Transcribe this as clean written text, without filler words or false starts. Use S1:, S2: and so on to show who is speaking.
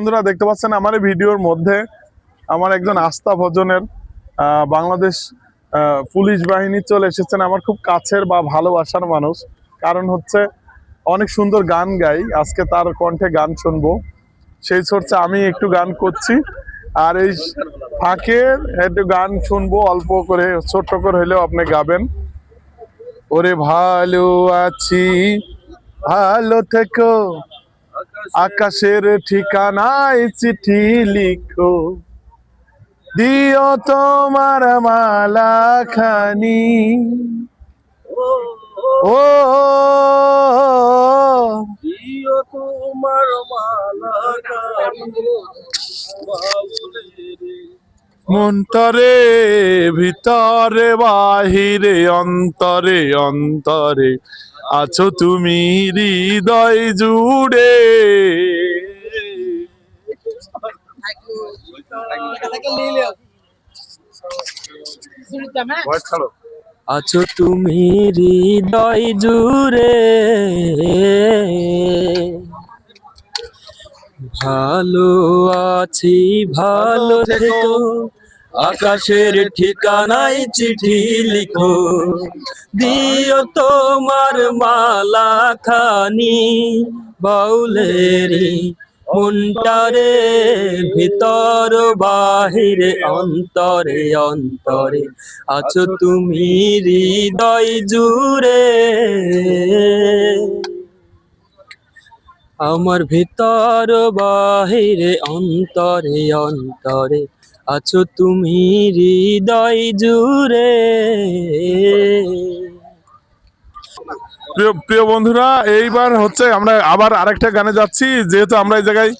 S1: বন্ধুরা দেখতে পাচ্ছেন আমার এই ভিডিওর মধ্যে আমার একজন আস্থা ভজনের বাংলাদেশ পুলিশ বাহিনী চলে এসেছেন। আমার খুব কাছের বা ভালোবাসার মানুষ, কারণ হচ্ছে অনেক সুন্দর গান গাই। আজকে তার কণ্ঠে গান শুনবো, সেই চর্চা আমি একটু গান করছি। আর এই ফাঁকে একটু গান শুনবো, অল্প করে ছোট্ট করে হলেও আপনি গাবেন। ওরে ভালো আছি, ভালো থেকো, আকাশের ঠিকানায় চিঠি লিখো, দিও তোমার মালা খানি। ও
S2: দিও তোমার মালা খানি
S1: মন্তরে ভিতরে বাহিরে অন্তরে অন্তরে আছো তুমি হৃদয় জুড়ে।
S2: আছো তুমি হৃদয় জুড়ে, ভালো আছি ভালো থেকো, আকাশের ঠিকানায় চিঠি লিখো, দিও তোমার মালা খানি বাউলেরি মনটারে, ভিতর বাহিরে অন্তরে অন্তরে আছো তুমি হৃদয় জুড়ে। আমার ভিতর বাহিরে অন্তরে অন্তরে আছো তুমি হৃদয় জুড়ে।
S1: প্রিয় প্রিয় বন্ধুরা, এইবার হচ্ছে আমরা আবার আরেকটা গানে যাচ্ছি। যেহেতু আমরা এই জায়গায়